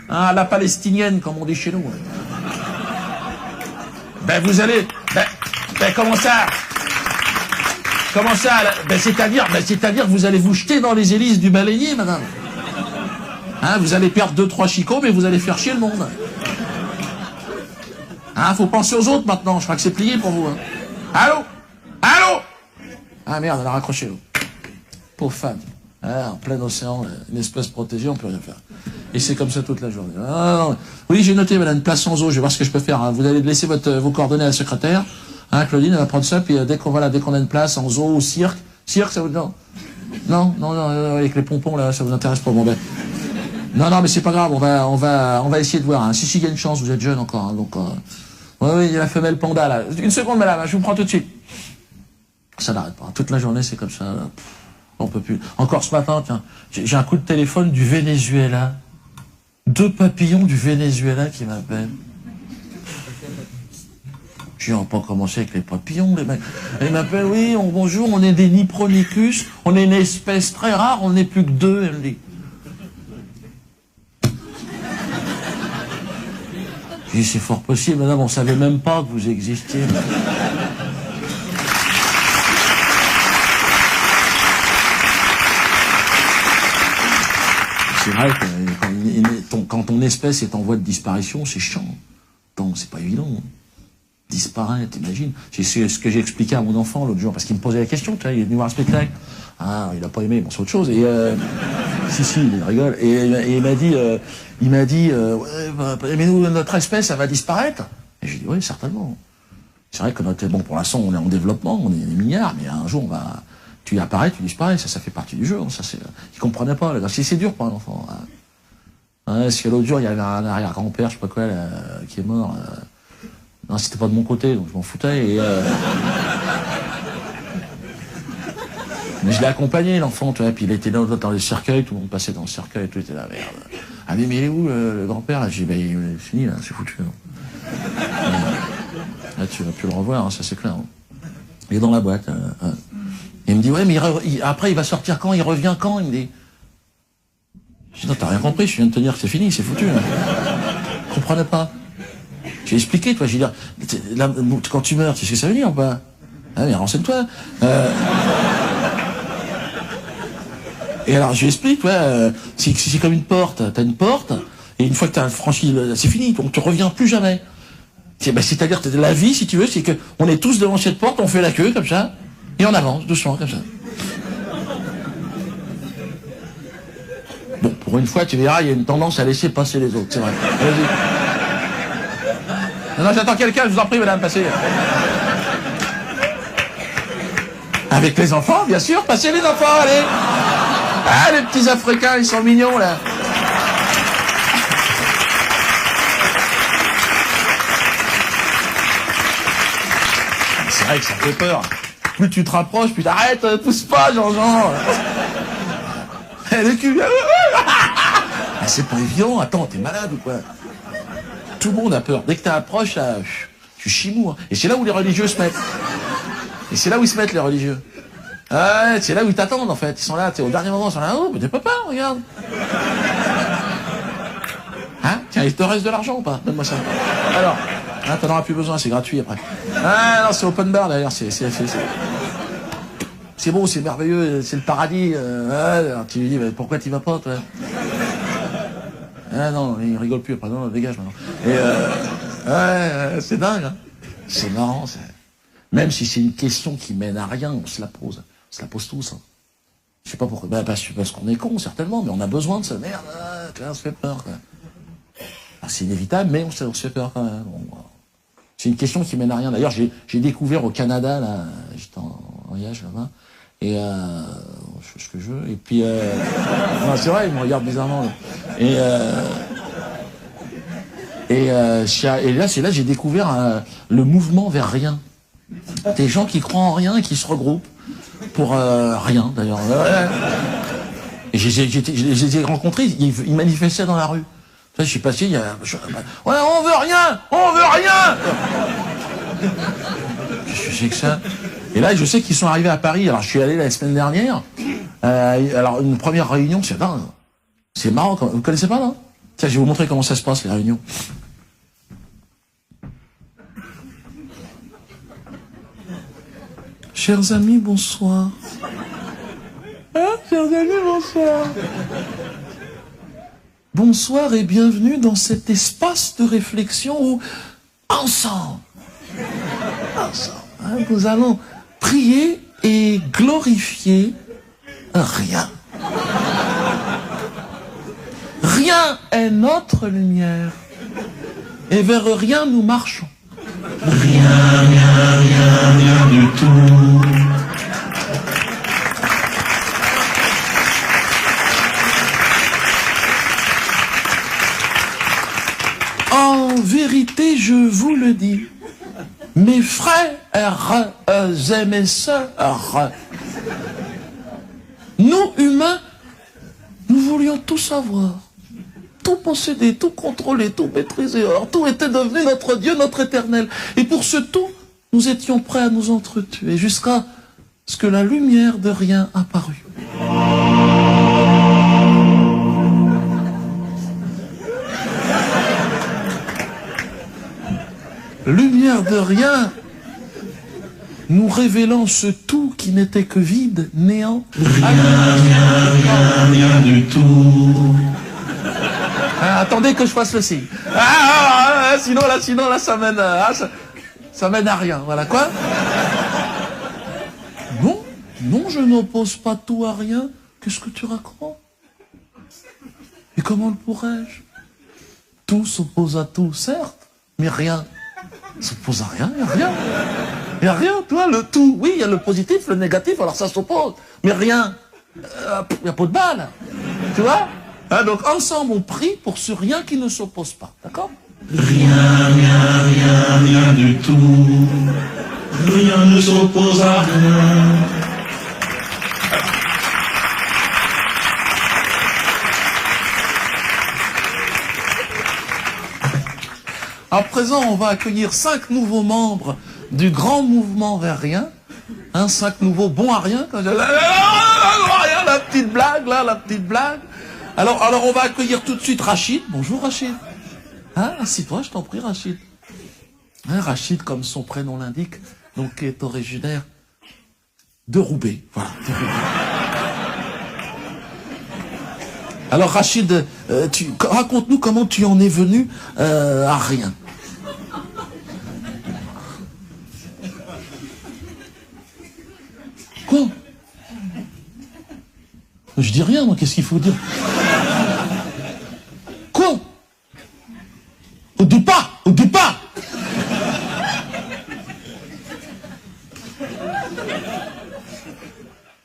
Hein, la palestinienne, comme on dit chez nous. Ben vous allez... Ben comment ça? Comment ça? C'est-à-dire que vous allez vous jeter dans les hélices du baleinier, madame. Hein, vous allez perdre 2-3 chicots, mais vous allez faire chier le monde. Hein, faut penser aux autres maintenant, je crois que c'est plié pour vous. Hein. Allô? Allô? Ah merde, elle a raccroché l'eau. Pauvre femme. Ah, en plein océan, une espèce protégée, on peut rien faire. Et c'est comme ça toute la journée. Ah, non. Oui, j'ai noté, madame, une place sans eau, je vais voir ce que je peux faire. Hein. Vous allez laisser vos coordonnées à la secrétaire. Hein, Claudine, elle va prendre ça, puis dès qu'on a une place en zoo ou cirque, ça vous... Non, avec les pompons, là, ça vous intéresse pas. Bon, ben... Non, mais c'est pas grave, on va essayer de voir. Hein. Si, il y a une chance, vous êtes jeune encore, hein, donc... Oui, il y a la femelle panda, là. Une seconde, madame, je vous prends tout de suite. Ça n'arrête pas. Toute la journée, c'est comme ça. Là. On peut plus. Encore ce matin, tiens, j'ai un coup de téléphone du Venezuela. 2 papillons du Venezuela qui m'appellent. Je n'ai pas commencé avec les papillons, les mecs. Ils m'appellent, oui, bonjour, on est des Nipronicus, on est une espèce très rare, on n'est plus que 2, elle me dit. J'ai dit, c'est fort possible, madame, on savait même pas que vous existiez. C'est vrai que quand ton espèce est en voie de disparition, c'est chiant. C'est pas évident. Disparaît, t'imagines. C'est ce que j'ai expliqué à mon enfant l'autre jour, parce qu'il me posait la question, tu vois, il est venu voir un spectacle. Ah, il a pas aimé, bon, c'est autre chose. Et si, il rigole. Et il m'a dit, ouais, mais nous, notre espèce, elle va disparaître. Et j'ai dit, oui, certainement. C'est vrai que bon, pour l'instant, on est en développement, on est des milliards, mais un jour, tu apparais, tu disparais, ça fait partie du jeu. Ça, il comprenait pas, là. C'est dur pour un enfant. Hein. Ouais, parce que l'autre jour, il y avait un arrière-grand-père, je sais pas quoi, là, qui est mort. Non, c'était pas de mon côté, donc je m'en foutais. Mais je l'ai accompagné, l'enfant, tu vois, puis il était là dans le cercueil, tout le monde passait dans le cercueil, tout était là, merde. Ah mais il est où, le grand-père? J'ai dit, il est fini, là, c'est foutu. Là, tu vas plus le revoir, hein, ça c'est clair. Hein. Il est dans la boîte. Il me dit, ouais, mais après, il va sortir quand? Il revient quand? Il me dit. Je dis, non, t'as rien compris, je viens de te dire que c'est fini, c'est foutu. Hein. Je comprenais pas. J'ai expliqué, toi, j'ai dit, là, quand tu meurs, tu sais ce que ça veut dire ou pas? Ah, mais renseigne-toi. Et alors, je lui explique, ouais, c'est comme une porte. T'as une porte, et une fois que t'as franchi, c'est fini, donc tu reviens plus jamais. C'est-à-dire que la vie, si tu veux, c'est que on est tous devant cette porte, on fait la queue, comme ça, et on avance, doucement, comme ça. Bon, pour une fois, tu verras, il y a une tendance à laisser passer les autres, c'est vrai. Vas-y. Non, j'attends quelqu'un, je vous en prie, madame, passez. Avec les enfants, bien sûr, passez les enfants, allez. Ah, les petits Africains, ils sont mignons, là. C'est vrai que ça fait peur. Plus tu te rapproches, plus t'arrêtes, pousse pas, Jean-Jean. Le cul. Ah, c'est pas évident, attends, t'es malade ou quoi? Tout le monde a peur. Dès que t'approches, là, tu chimous. Hein. Et c'est là où les religieux se mettent. Et c'est là où ils se mettent, les religieux. Ah, c'est là où ils t'attendent, en fait. Ils sont là, au dernier moment, ils sont là, oh, mais t'es papa, regarde. Hein? Tiens, il te reste de l'argent ou pas? Donne-moi ça. Alors, hein, t'en auras plus besoin, c'est gratuit après. Ah, non, c'est open bar, d'ailleurs, c'est beau, c'est merveilleux, c'est le paradis. Alors, tu lui dis, mais pourquoi t'y vas pas, toi? Ah non, il rigole plus après, non, dégage maintenant. Et ouais, c'est dingue, hein. C'est marrant, même si c'est une question qui mène à rien, on se la pose. On se la pose tous. Hein. Je sais pas pourquoi. Parce qu'on est con, certainement, mais on a besoin de ça. Merde, on se fait peur, quoi. C'est inévitable, mais on se fait peur quand même. Bon, c'est une question qui mène à rien. D'ailleurs, j'ai découvert au Canada, là, j'étais en voyage là-bas, et je fais ce que je veux, et puis non, c'est vrai, ils me regardent bizarrement. Là. Et là, c'est là que j'ai découvert le mouvement vers rien. Des gens qui croient en rien et qui se regroupent pour rien, d'ailleurs. Et je les ai rencontrés, ils manifestaient dans la rue. Je suis passé, il y a... Ouais, on veut rien. Qu'est-ce que c'est que ça? Et là, je sais qu'ils sont arrivés à Paris. Alors, je suis allé la semaine dernière. Alors, une première réunion, c'est dingue. C'est marrant. Vous connaissez pas, non? Tiens, je vais vous montrer comment ça se passe, les réunions. Chers amis, bonsoir. Hein, chers amis, bonsoir. Bonsoir et bienvenue dans cet espace de réflexion où, ensemble, hein, nous allons prier et glorifier rien. Rien est notre lumière. Et vers rien nous marchons. Rien du tout. En vérité, je vous le dis, mes frères et mes sœurs, nous, humains, nous voulions tout savoir, tout posséder, tout contrôler, tout maîtriser. Alors, tout était devenu notre Dieu, notre éternel. Et pour ce tout, nous étions prêts à nous entretuer, jusqu'à ce que la lumière de rien apparut. Lumière de rien, nous révélant ce tout qui n'était que vide, néant. Rien du tout. Ah, attendez que je fasse le signe. Sinon là, ça mène, ça mène à rien. Voilà quoi? Non, je n'oppose pas tout à rien. Qu'est-ce que tu racontes? Et comment le pourrais-je? Tout s'oppose à tout, certes, mais rien s'oppose à rien, il n'y a rien. Il n'y a rien, toi, le tout. Oui, il y a le positif, le négatif, alors ça s'oppose. Mais rien. Il n'y a pas de balle. Tu vois? Hein, donc ensemble, on prie pour ce rien qui ne s'oppose pas. D'accord? Rien du tout. Rien ne s'oppose à rien. À présent, on va accueillir 5 nouveaux membres du grand mouvement vers rien. 5 nouveaux bons à rien. La petite blague, là, la petite blague. Alors, on va accueillir tout de suite Rachid. Bonjour, Rachid. Hein, assis-toi, je t'en prie, Rachid. Hein, Rachid, comme son prénom l'indique, donc est originaire de Roubaix. Voilà, de Roubaix. Alors, Rachid, raconte-nous comment tu en es venu à rien. Quoi? Je dis rien, moi, qu'est-ce qu'il faut dire? Quoi? Au départ!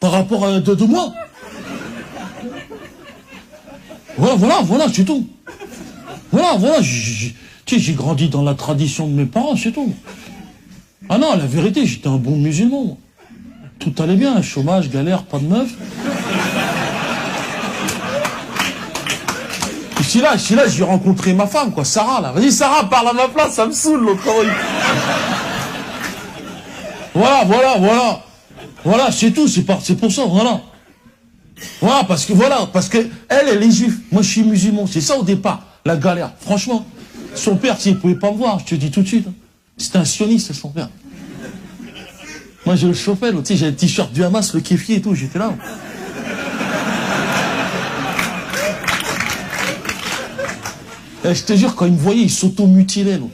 Par rapport à de moi? Voilà, c'est tout. Voilà, j'ai grandi dans la tradition de mes parents, c'est tout. Ah non, la vérité, j'étais un bon musulman, moi. Tout allait bien, chômage, galère, pas de meuf. Ici là, j'ai rencontré ma femme, quoi, Sarah, là. Vas-y, Sarah, parle à ma place, ça me saoule, l'autre. Voilà, c'est tout, c'est pour ça, voilà. Voilà, parce que elle est juive. Moi, je suis musulman. C'est ça au départ, la galère. Franchement, son père, il pouvait pas me voir, je te dis tout de suite. C'était un sioniste, son père. Moi, je le chauffais, tu sais, j'ai le t-shirt du Hamas, le kéfier et tout, j'étais là. Et je te jure, quand il me voyait, il s'auto-mutilait, là.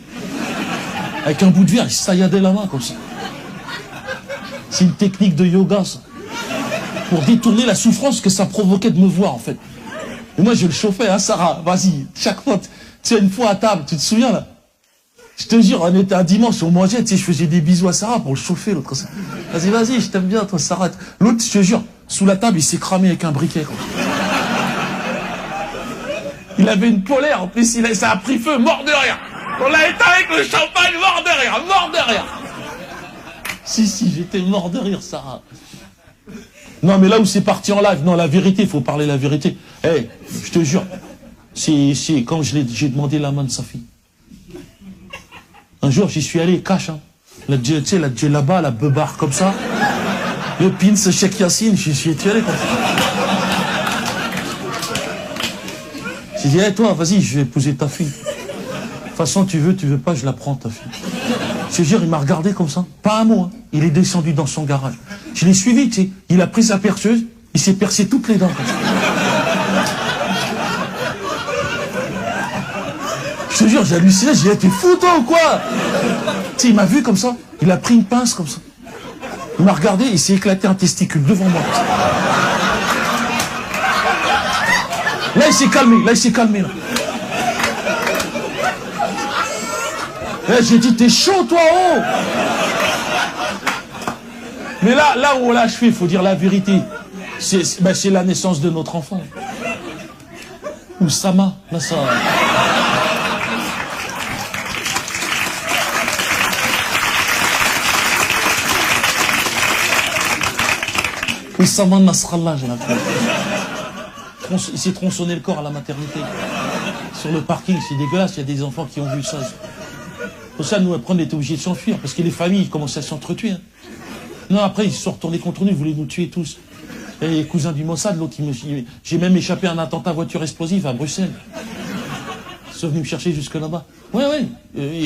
Avec un bout de verre, il sailladait la main, comme ça. C'est une technique de yoga, ça. Pour détourner la souffrance que ça provoquait de me voir, en fait. Et moi, je le chauffais, hein, Sarah, vas-y, chaque fois, tu sais, une fois à table, tu te souviens, là? Je te jure, on était un dimanche, on mangeait, tu sais, je faisais des bisous à Sarah pour le chauffer, l'autre. Vas-y, je t'aime bien, toi, Sarah. L'autre, je te jure, sous la table, il s'est cramé avec un briquet, quoi. Il avait une polaire, en plus, ça a pris feu, mort de rire. On l'a éteint avec le champagne, mort de rire. Si, j'étais mort de rire, Sarah. Non, mais là où c'est parti en live, non, la vérité, il faut parler la vérité. Je te jure, c'est quand j'ai demandé la main de sa fille. Un jour, j'y suis allé, cash, hein. Tu sais, la djellaba, la beubare, comme ça. Le pins, Cheikh Yassine, j'y suis allé, comme ça. J'ai dit, hey, toi, vas-y, je vais épouser ta fille. De toute façon, tu veux pas, je la prends, ta fille. Je te jure, il m'a regardé comme ça, pas un mot. Hein. Il est descendu dans son garage. Je l'ai suivi, tu sais. Il a pris sa perceuse, il s'est percé toutes les dents. Comme ça. Je te jure, j'ai halluciné, j'ai dit, t'es fou toi ou quoi? Tu sais, il m'a vu comme ça, il a pris une pince comme ça. Il m'a regardé, il s'est éclaté un testicule devant moi. Là, il s'est calmé, là. J'ai dit, t'es chaud, toi, oh! Mais là où on l'a achevé, il faut dire la vérité. C'est la naissance de notre enfant. Oussama, là, ça... Oussama Nasrallah, j'ai l'impression. Il s'est tronçonné le corps à la maternité. Sur le parking, c'est dégueulasse, il y a des enfants qui ont vu ça. Pour ça, nous, après, on était obligés de s'enfuir, parce que les familles commençaient à s'entretuer. Hein. Non, après, ils se sont retournés contre nous, ils voulaient nous tuer tous. Et les cousins du Mossad, l'autre, j'ai même échappé à un attentat à voiture explosive à Bruxelles. Ils sont venus me chercher jusque là-bas. Ouais,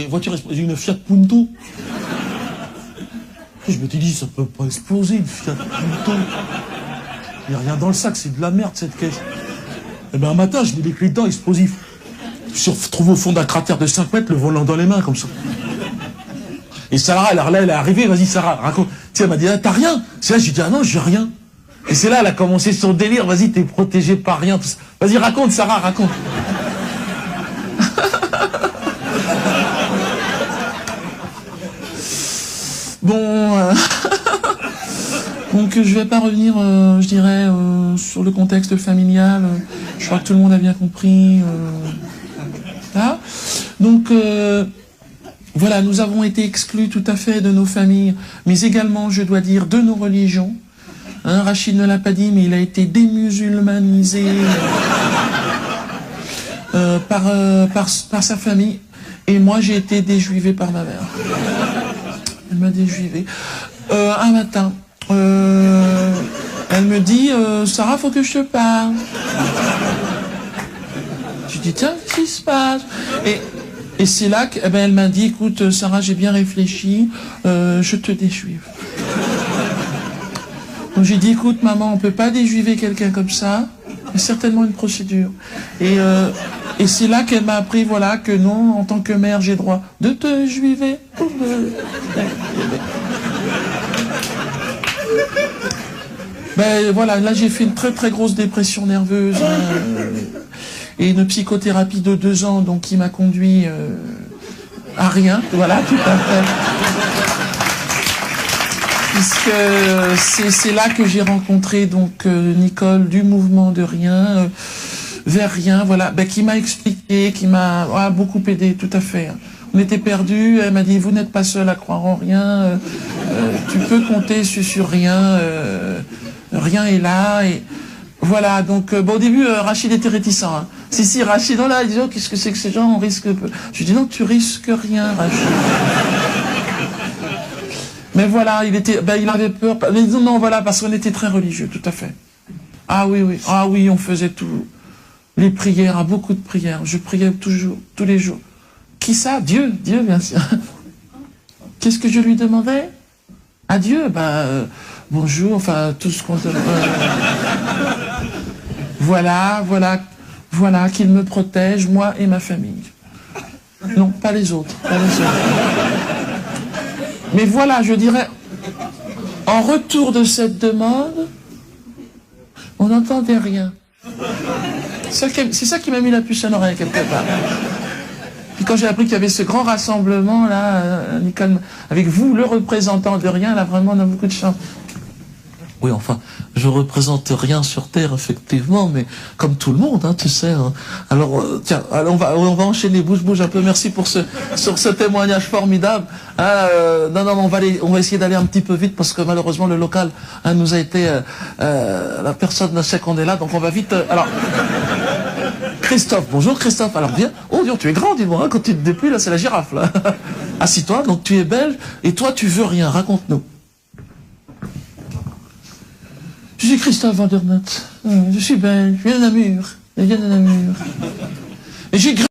voiture explosive, une Fiat Punto. Je me suis dit, ça peut pas exploser, une Fiat Punto. Il n'y a rien dans le sac, c'est de la merde, cette caisse. Et ben un matin, je mets les clés dedans, explosif. Je me suis retrouvé au fond d'un cratère de 5 mètres, le volant dans les mains, comme ça. Et Sarah, elle est arrivée, vas-y Sarah, raconte. Tu sais, elle m'a dit, ah, t'as rien? C'est là, j'ai dit, ah non, j'ai rien. Et c'est là, elle a commencé son délire, vas-y, t'es protégé par rien. Vas-y, raconte, Sarah, raconte. Bon, donc je vais pas revenir, je dirais, sur le contexte familial. Je crois que tout le monde a bien compris. Là. Donc, voilà, nous avons été exclus tout à fait de nos familles, mais également, je dois dire, de nos religions. Hein, Rachid ne l'a pas dit, mais il a été démusulmanisé par sa famille. Et moi, j'ai été déjuivé par ma mère. Elle m'a déjuivé. Un matin, elle me dit, Sarah, faut que je te parle. Je dis, tiens, qu'est-ce qui se passe? Et c'est là qu'elle m'a dit, écoute, Sarah, j'ai bien réfléchi, je te déjuive. Donc j'ai dit, écoute, maman, on peut pas déjuiver quelqu'un comme ça. Il y a certainement une procédure. Et c'est là qu'elle m'a appris, voilà, que non, en tant que mère, j'ai droit de te juiver. Ben voilà, là j'ai fait une très très grosse dépression nerveuse et une psychothérapie de 2 ans, donc qui m'a conduit à rien. Voilà, tout à fait. Puisque c'est là que j'ai rencontré donc Nicole du mouvement de rien vers rien, voilà, ben, qui m'a expliqué, qui m'a beaucoup aidé, tout à fait. On était perdus, elle m'a dit, vous n'êtes pas seul à croire en rien, tu peux compter sur rien, rien est là, et voilà, donc, bon, au début, Rachid était réticent, hein. Si, Rachid, oh là, il dit, oh, qu'est-ce que c'est que ces gens, on risque peu. Je lui dis, non, tu risques rien, Rachid. Mais voilà, il avait peur, mais non, voilà, parce qu'on était très religieux, tout à fait. Ah oui, on faisait tout. Les prières, beaucoup de prières. Je priais toujours, tous les jours. Qui ça? Dieu, bien sûr. Qu'est-ce que je lui demandais? À Dieu, bonjour, enfin, tout ce qu'on demande. Voilà, qu'il me protège, moi et ma famille. Non, pas les autres. Mais voilà, je dirais, en retour de cette demande, on n'entendait rien. C'est ça qui m'a mis la puce à l'oreille quelque part. Puis quand j'ai appris qu'il y avait ce grand rassemblement là, Nicole, avec vous, le représentant de rien, là vraiment on a beaucoup de chance. Oui, enfin, je représente rien sur Terre, effectivement, mais comme tout le monde, hein, tu sais. Hein. Alors, tiens, on va enchaîner, bouge un peu. Merci pour sur ce témoignage formidable. Non, on va essayer d'aller un petit peu vite parce que malheureusement le local nous a été, la personne ne sait qu'on est là, donc on va vite. Alors, Christophe, bonjour Christophe. Alors bien, oh Dieu, tu es grand, dis-moi. Hein, quand tu te dépluies, là, c'est la girafe là. Assis-toi. Donc tu es belge et toi tu veux rien. Raconte-nous. Je suis Christophe Vandernoot, je suis belge, je viens de Namur. Les gars de Namur. Et j'ai